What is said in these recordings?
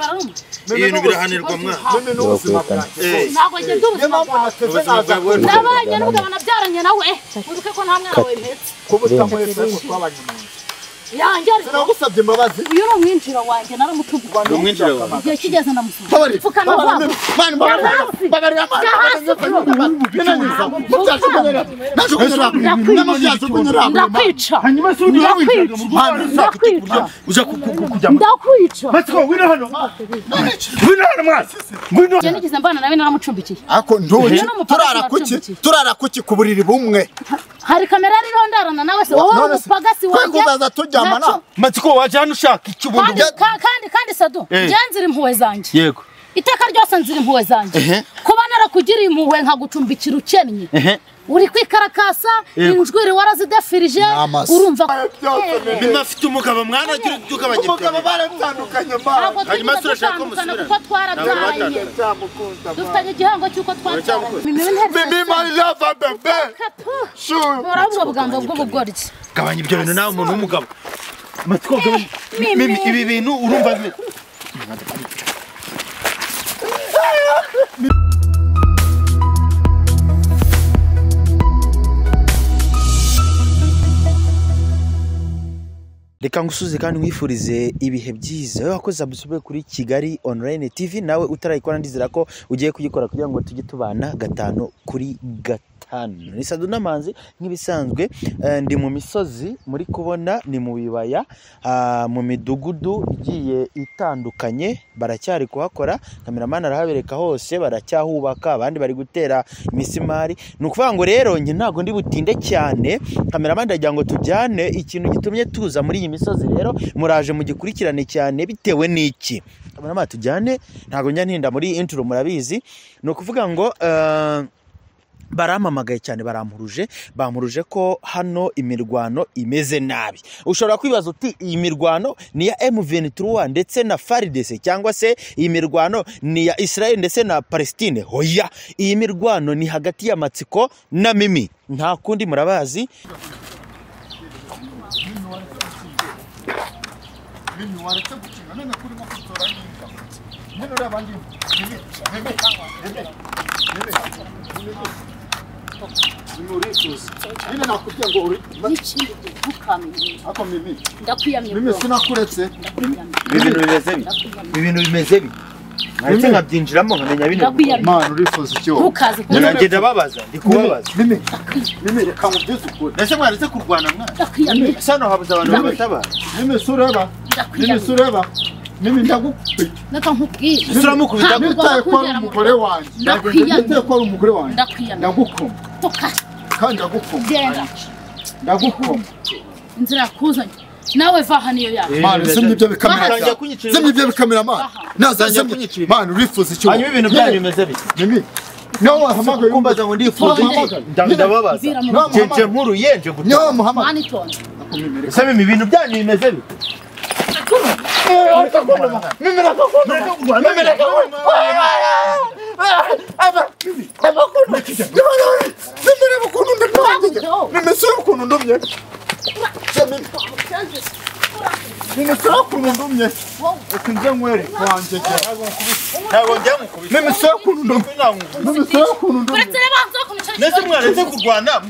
bararumu ibintu birahanirwa mwana ntabwo ngenda ubuzima bwawe nabanye n'umugabo nabyaranye nawe uruke ko nta mwana wawe mpetse kubutamwese ko twabanye mu yangere sinagusabye imbabazi uyu ni umwinjira wanjye naramutuguye umwinjira wawe igihe kigeze ndamusura pfukama vuba mani babarira ndakwica hanyuma se uja kujya ndakwica matiko wino hano mwasi ngwino je nigize mbana nawe naramucumbikiye ako ntuye turara kuki ku buriri bumwe hari kamera rero ndarana nawe se wowe upagasi wanjye kuzaza tujyamana matiko waje hano ushaka ikibundo kandi sadu nzira impuwe zanjye yego iteka ryose nzira impuwe zanjye kuba narakugiriye impuwe nkagucumbikira ukennye uri kwikarakasa injwiri warazidefirije urumva bima afite umugabo mwana agira ukabagita umugabo baratandukanye hanyuma turashaka umusubira kuko twarabyaranye dufitanye igihango cy'uko twabyaranye mimi my love bebe urabwo bugambo bw'ubugoryi gabanya ibyo bintu nawe umuntu w'umugabo matiko ibi bintu urumva reka ngusuze kandi mwifurize ibihe byiza yo wakoze abusube kuri Kigali Online TV nawe utarayikora ndizira ko ugiye kuyikora kugira ngo tujye tubana gatano kuri gatano ni Sadu Namanzi nk'ibisanzwe ndi mu misozi muri kubona ni mu bibaya mu midugudu igiye itandukanye baracyari kuhakora cameraman arahabereka hose baracyahubaka abandi bari gutera imisimari nukuvuga ngo rero nge ntago ndi butinde cyane cameraman ndagira ngo tujyane ikintu gitumye tuza muri iyi misozi rero muraje mugikurikirane cyane bitewe n'iki cameraman tujyane ntago njya ntinda muri intro murabizi no kuvuga ngo baramamagaye cyane bampuruje ko hano imirwano imeze nabi ushobora kwibaza uti iyi mirwano ni ya M23 ndetse na FARDC cyangwa se iyi mirwano ni ya Israel ndetse na Palestine hoya iyi mirwano ni hagati ya Matsiko na Mimi nta kundi murabazi mimi waretse gukinga none kuri mo kutora n'inka none urabandi Mimi nakubwiye ngo uri n'ikindi gihukamye ako mimi ndakwiyamye mimi sinakuretse ibintu bimeze bi Naretse nkabyinjiramo nkamenya bino Mana urifuza icyo ntukaze ngenda babaza ndikubabaza mimi reka mubyuze ukuri nese mwaretse kurwana mwana sano habuza abantu bataba mimi sureba mimi ndagukubita naka nkubwira suramukubita nitaye ko umugore wanjye nitaye ko umugore wanjye ndagukoma toka kandi ndagukoma genda ndagukoma inzira kuzanye nawe vaha niyo yawe Mana zimye ibyo bikamera mana naza mana urifuza icyo hanyuma ibintu byanyu bimeze bite mimi no wahamagaye kumbaza ngo ndifuza ndababaza jeje nkuru yenje gutya no muhamagaye mani tonze sema ibintu byanyu bimeze bite nese mwaretse kurwana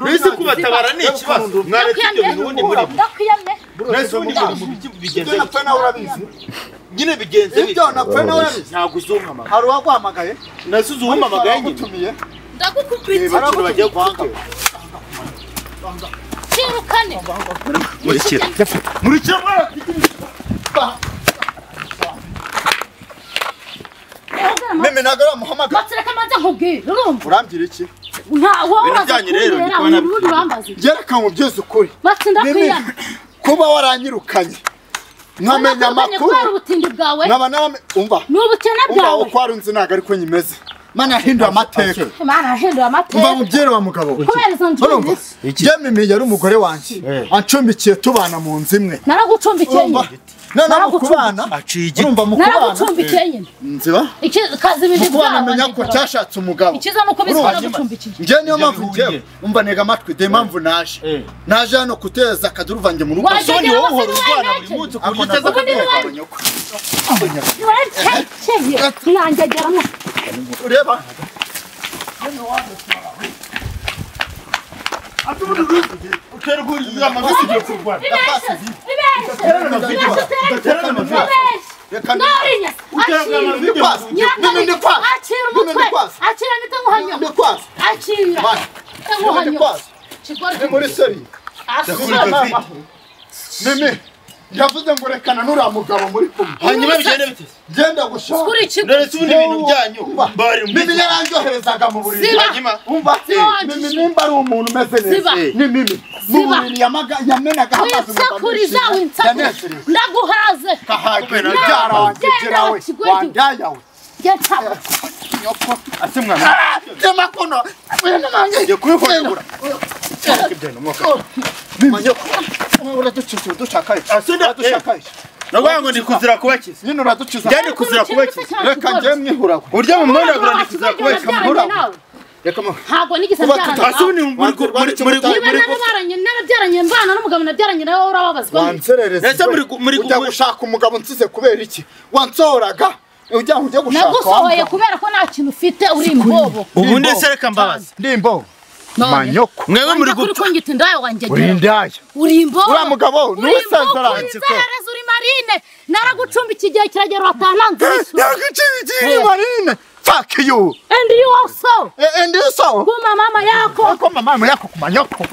nese kubatabara ni ikibazo mwaretse ibyo bintu ubundi muri nese ubundi mu biki bigenze nyine bigenze ibyo napfe nawe ntabwo uzumama hari uwaguhamagaye nese uzuhamagaye ngutumiye ndagukubita abantu bagiye kwanga kirukane murikira meme nagara muhamagaye batseka maze nkubwira urumva urambira iki wowe bijyanye rero ndikubona bambaze gereka mu byose ukuri batsi ndakwiyana kuba waranyirukanye nkamenya amakuru ubutindi bwawe nkaba umva n'ubukene bwawe uko warunze ntago ariko nyimeze mana yahinduye amateka mana yahinduye amateka umva mubyere wa mugabo kubera izo njye Mimi yari umugore wanjye ancumbikiye tubana mu nzu imwe naragucumbikiye nana mukubana urumva mukubana naragucumbikiye nyine nziba iki kazi bindi mukubana menya ko cyashatse umugabo ikiza nuko bisana gucumbikiye nje niyo mpamvu nje umva nega amatwi de mpamvu naje hano kuteza akaduruvange mu rugo soni wowe uhora urwana buri munsi ku buryo uteza akanyoko nanjyegeramo ureba uterugurira amagisi yo kurwana yavuze ngo rekana nura mugabo muri kumwe hanyuma bigende bite genda gushaka none se ibintu byanyu bari mimi yaranjoherezaga mu buriri hanyuma umva mimi nimba ari umuntu umeze neza ni mimi mubiri yamenaga amazi winsakuriza ndaguhaze kahagena byara wanjye gerawe wandayawe geta asemwa tema kono wena nange yo kubikora uraducucu dushakaye nagwango ndi kuzira kubakiza nyine uraducuza njye ndi kuzira kubakiza reka njye mwihura urya mu mwana gura ndi kuzira kubakiza reka mo ntago nigise byaranye asuni muri narabyaranye mbana n'umugabo nabyaranye nawe urababazwa wanserereza ese muri ujya gushaka umugabo nsize kubera iki wansohoraga ujya gushaka nagusohoye kubera ko nta kintu ufite uri imbobo ubundi se reka mbabaza ndi imbobo manyoko mwewe muri gupfa kungita ndayo wanjye uri ndaya uri imbobo ura mugabo nusezeranye ko uri marine naragucumbika igihe kiragera watananze yagucumbiki marine fuck you and you also kuma mama yako kumanyoko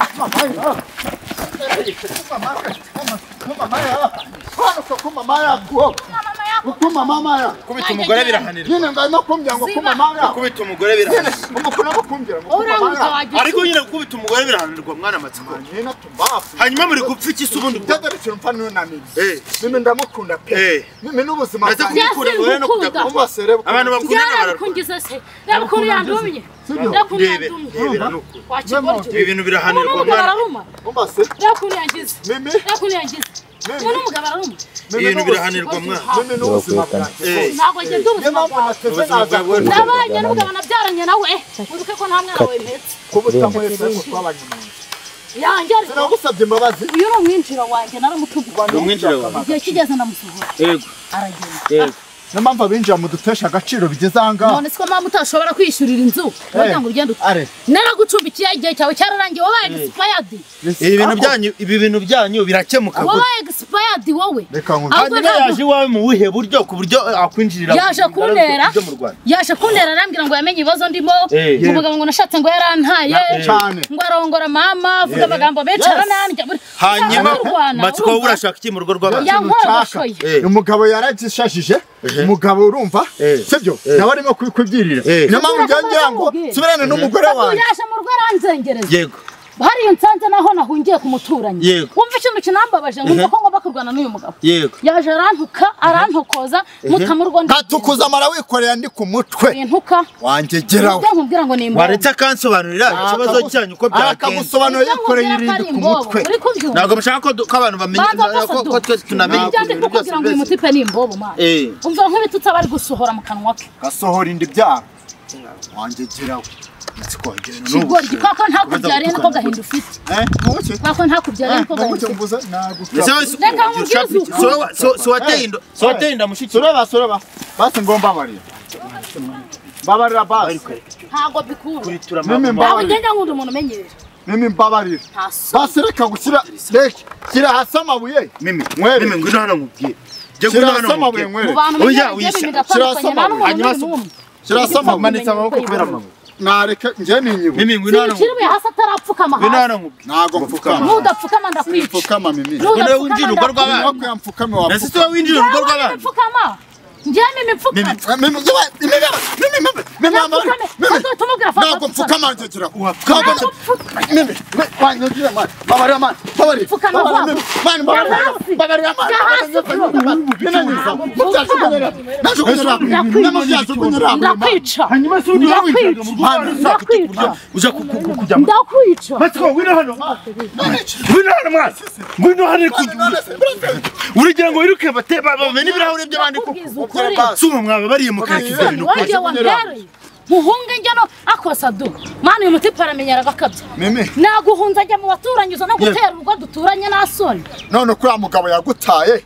Ukuma mama ya kubita umugore birahanirwa nyine ngayimo kumbya ngo kuma mama ya kubita umugore birahanirwa umukuna gukumbira ngo kuma mama ariko nyine kubita umugore birahanirwa mwana matsiko nyine tumbafu hanyuma muri gupfa iki subundi byadare cyo mpano na mimi mimi ndamukunda pe mimi n'ubuzima maze kumukura ngo no kujya kumbasere abantu bakunda barakungiza se yakuri yandumye yakuri yandumye ibintu birahanirwa mwana kumbase yakuri yangize mimi yakuri yangize Mwana umugabo araruma ibintu birahanirwa mwana mimi n'ubuzima bwanjye ntabwo njye ndubuzima bwawe nabanye n'umugabo nabyaranye nawe uruke ko nta mwana wawe mpetse kubuta mwese ngo twabanye mu yanjye sinagusabye imbabazi uyu ni umwinjira wanjye naramutuguye umwinjira wawe igihe kigeze ndamusohora yego aragenda yego Namamba binjira mu dutesha agaciro bigeze anga none siko mama utashobora kwishurira inzu bagira ngo ugende naragucumbikiye igihe cyawe cyararangiye wabaye expired ibi bintu byanyu birakemuka wabaye expired wowe hanyuma yaje iwawe mu buhe buryo ku buryo akwinjirira yaje kuntera arambwira ngo yamenye ibibazo ndimo umugabo ngo nashatse ngo yarantaye ngo arongora mama avuga amagambo menshi aranandya hanyuma matsiko wowe urashaka iki mu rugo rw'abantu umugabo yaragishashije umugabo urumva sibyo nawe arimo kubyirira nyamara ngira ngo subirane n'umugore wawe yaje mu rugo aranzengereza yego hariyo nsanze naho nahungiye ku muturanyi wumva ikintu kinambabaje ngo ko ngomba kurwana n'uyu mugabo yaje arantukoza mutamurwa ndatukuza mara wikorera ndi ku mutwe intuka wanjye geraho nkubwira ngo ni imbo waretse akansobanurira ikibazo cyanyu ko akamusobanurira yikoreye irindi ku mutwe ntabwo mushaka ko abantu bamenya ko tunamenye ibintu byose ngo uyu mutipe ni imbobo mana umva nk'ibitutsi abari gusohora mu kanwa ke gasohora indi byaro wanjye geraho Kigoryi kako ntakubyariye niko gahinda ufite kako ntakubyariye niko gahinda so watenda mushiki soreba basi ngomba bari babarira basi ntago bikuru mimi mbabarira ngenda nkunda umuntu umenyerera mimi mbabarira basi reka gushyira kira hasi amabuye mimi ngwino hano nkubwiye kira hasi amabuye mwere oya wisha kira hasi amabuye hanyuma kira hasi amabuye manitse amaboko kubera mama nareke nje ninyibu mimi ngwino hano kiriwe hasa tarapfukama ngwino hano nkubwiye nago mfukama nudapfukama ndakwica mfukama mimi ngwino winjira urugo rw'abana wako yamfukame wa nasi to winjira urugo rw'abana mfukama nje mimi mfukama nago mfukama nje kira mimi wanyagira man babarira man Babari. Pfukama vuba. Mani babari amani. Ndakwica. Hanyuma se undi Ndakwica. uza kujya Ndakwica. Matiko wino hano mwasi ngwino hano urigira ngo wiruke bamenye ibirahuri by'abandi kuko suma mwaba bariye mu kakiza ibintu Waje wangereye. Muhunge njano akosa du. Mani uyu muti paramenyera agakabya. Meme. Naguhunza ajya mu baturanyi uza no gutera urugo duturanye n'asoni. None kuri mugabo yagutaye.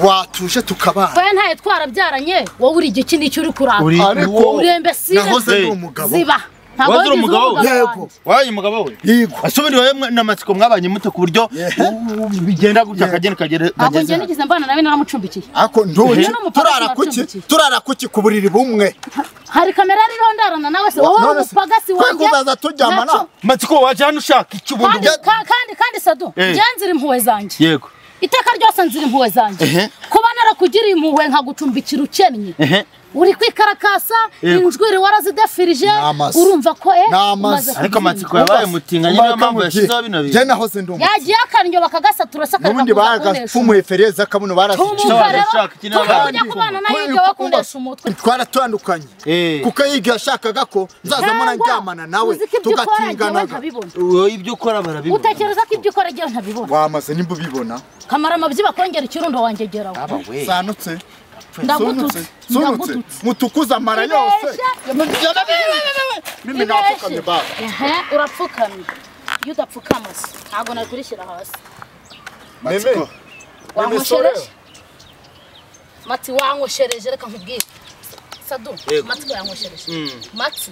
Watuje tukabana. Baye ntaye twarabyaranye wowe uri igiki n'icyo uri kuranga. Ariko urembe si. nahoze ndi umugabo. Ziba. Waje umugabo yego. Waje umugabo we. Yego. Asubiri wawe n'amatsiko mwabanye muto ku buryo bigenda gutya kageze. Abo njye nigize mbana nawe naramucumbikiye. Ako ndoje turara kuki ku buriri bumwe. Hari kamera ririho ndarana nawe se wowe umupagasi wanjye. Kuzaza tujyamana. Matsiko waje hano ushaka iki bundi. Kandi Sadu nzira impuhwe zanjye. Yego. Iteka ryose nzira impuhwe zanjye. Kuba narakugiriye impuhwe nkagucumbikira ukennye. Uri kwikarakasa injwiri warazidefirije urumva ko ariko Matsiko yabaye mutinganye niyo mpamvu yashizeho bino bintu. Je nahoze ndi umugabo. yagiye akanyo bakagasatura sakara. Nubundi bagapfumuye fereza kabuno barasikiye. Tukajya kubana nayo ibyo wakundesha umutwe. Twaratandukanye. Kuko yiga yashakaga ko nzazamo nanjyamana nawe tugatinganaga. Ibyo ukora barabibona. Utekereza ko ibyo ukora agiye ntabibona. Wamaze nimba ubibona. Kamara amabyi bakongera ikirundo wanjye geraho. Sanutse. Ndagututse. Mutukuza amara yose. Mimi napfukamye baba. Urapfukamye. Iyo udapfukama se ntabwo nakurishyira hasi. Meme. Wankoshereje. Mati wankoshereje reka nkubwire. Sadu, Matsiko yankoshereje. Matsi.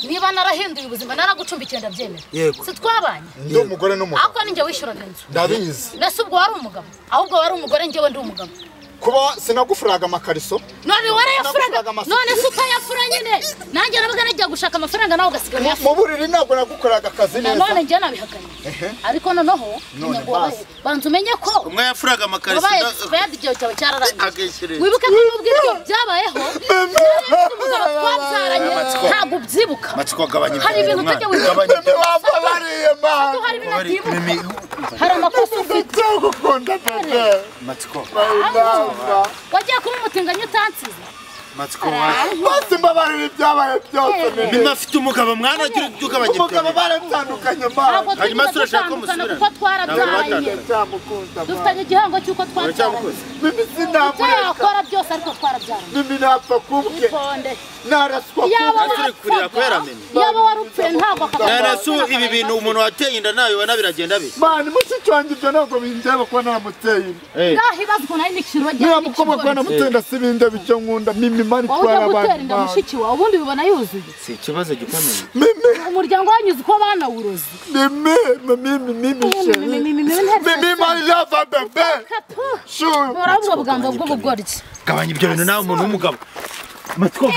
Niba narahinduye ubuzima naragucumbikiye ndabyemera. Si twabanye. Ndi umugore n'umugabo. Ako ninjye wishyuraga inzu. Ndabizi. Nese ubwo wari umugabo. Ahubwo wari umugore njyewe ndi umugabo. Kuba sinagufuraga amakariso. None warayafuraga. None se utayafura nyine. Nanjye nabaga nagiye gushaka amafaranga nawe ugasiga mu buriri ntabwo nagukoraga akazi neza. None njye nabihakanye. Ariko noneho banza umenye ko umwe yafuraga amakariso. Bayadi igihe cyawe cyararangiye. Wibuke ko ubwiryo byabayeho. Twabyaranye ntabwo ubyibuka. Matsiko gabanya. Hari ibintu utajya wibuka. Bariye man. Hari ibintu atibuka. Hari amakosa ufite. Gukunda bebe. Matsiko. Wagiye kuba umutinganyi utansize. Matsiko waje. Bose mbabarira ibyabaye byose. Niba afite umugabo mwana agira ugabanya. Umugabo baratandukanye man. Hanyuma turashaka ko musubira. Kuko twarabyaranye. Dufitanye igihango cy'uko twabyaranye. Mimi sinabura. Yakora byose ariko twarabyaranye. Mimi napfa kubwe. Itonde. Naraswa yaba warupfuye ntabwo narasu ibi bintu umuntu wateye inda nawe ubona biragenda bi mani mushiki wanjye ibyo ntabwo bindeba kuba naramuteye inda ndahibazwa nayo n'ikiro niba mukobwa kuba namuteye inda si binde bityo nkunda mimi mani twara abantu gutera inda mushiki wawe ubundi bibona yuzuye si ikibazo gikomeye mimi umuryango wanyuze uko banawuroze mimi mani lava bebe shu urabwo bugamba bw'ubugoryi gabanya ibyo bintu nawe umuntu w'umugabo Matsiko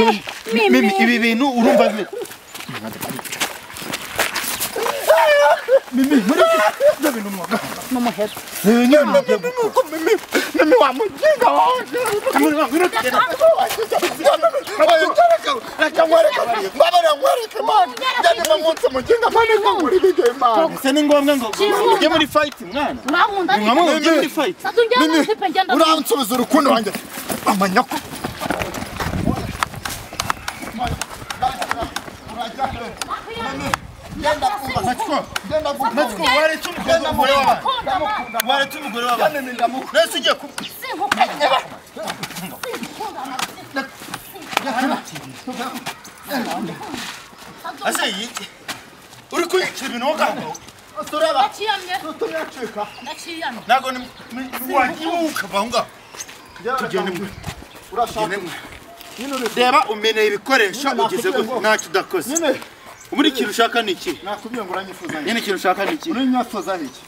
mimi ibi bintu urumva mimi muri ibyo mwaga n'umuheto mimi wa mujinga waje muri ngwino tugenda se ni ngombwa ngo ujye muri fight mwana ujye muri fight uransubiza urukundo wanjye amanyako Matsiko waretse umugore w'abana waretse umugore w'abana nese ugiye ku ase yiki uri kwicira ibintu wogamba turaba turacika nago ni wagiye ukavanga tugende reba umeneye ibikoresho ugeze ntacyo udakoze muri ikintu ushaka ni iki nakubwiye ngo uranyifuza nyine ikintu ushaka ni iki uri nyafoza iki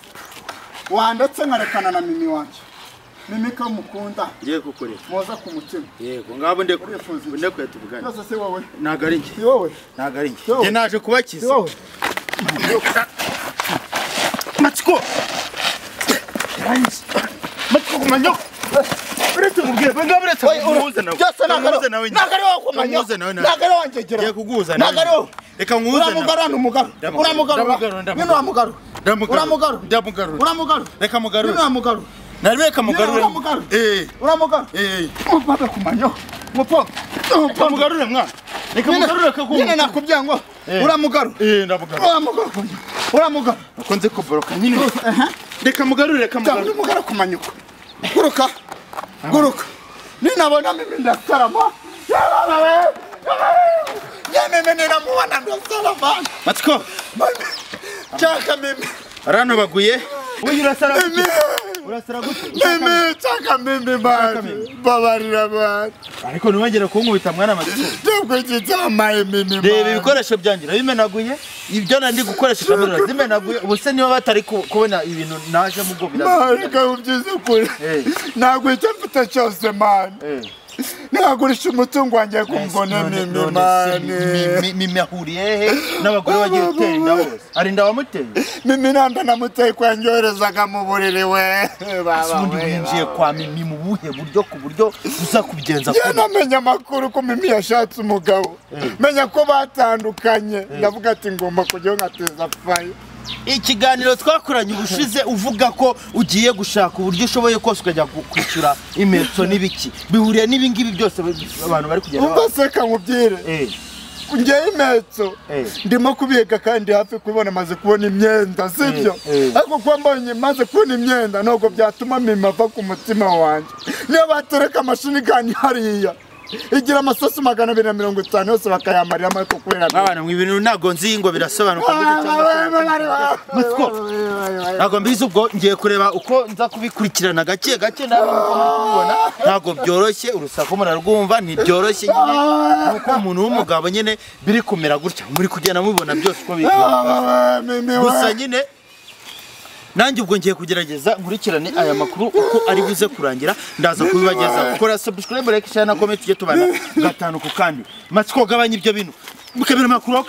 wandetse nkarekana na mimi wanje mimi ko mukunda ngiye kukureka moza ku mutima yego ngabo ndekuye tuvugane byose se wowe ntago ari njye si wowe ntago ari njye njye naje kubakiza si wowe Matsiko Matsiko kumanya uretse mubwire benga buretse umuze nawe byose nagari wo kumanya nagari wanje gira ngiye kuguza nawe nagari wo reka nkuze uramugaro n'umugaro uramugaro uramugarura reka mugarure uramugarura nareka mugarure uramugarura mupapa kumanyo mupo mugarure mwana reka mugarure nyine nakubwiye ngo uramugarura uramugarura akonze kuboroka nyine reka mugarure kumanyuka guruka ninabona mimi ndakarama mimi ninamubona ndakarama Matiko chaka mimi arano baguye urasara gute mimi chaka mimi bari babarira bari ariko nubagera kunkubita mwana Matiko ndabwo gitamaye mimi reba ibikoresho byanjye bimenaguye ibyo nandi gukoresha kamera zimenaguye ubuse niba batari kubona ibintu naje mu bwo biraza ubyize kure nagwe icyo mfite cyose man nagurisha umutungo wanjye kumbona mimi ahuriye he n'abagore bagiye gutera inda bose ari inda wamuteye mimi nanda namuteye kwanyoherezaga mu buriri we ubundi winjiye kwa mimi mu buhe buryo ku buryo uza kubigenza ko namenye amakuru ko mimi yashatse umugabo menya ko batandukanye ndavuga ati ngomba kujya nkateza fayi ikiganiro twakoranye ubushize uvuga ko ugiye gushaka uburyo ushoboye kose ukajya kwishyura imetso n'ibiki bihuriye n'ibingibi byose abantu bari kugenda ubaseka nkubwire ngiye imetso ndimo kubiga kandi hafi kubona maze kubona imyenda sibyo ariko kuba mbonye maze kubona imyenda ntabwo byatuma mima ava ku mutima wanjye niyo batereka amashini gani hariya igira amasosi 250 yose bakayamarira amako kubera abana mu ibintu nago nzi ngo birasobanuka nago mbizi ubwo ngiye kureba uko nza kubikurikirana gake nawe kubibona nago byoroshye urusaku murarwumva ni byoroshye nyine uko umuntu w'umugabo nyine biri kumera gutya muri kugenda mubibona byose uko gusa nyine nanjye ubwo ngiye kugerageza nkurikirane aya makuru uko ari buze kurangira ndaza kubibageza gukora subscribe like share na comment tujye tubana gatanu ku kandi Matiko gabanya ibyo bintu mukabira makuru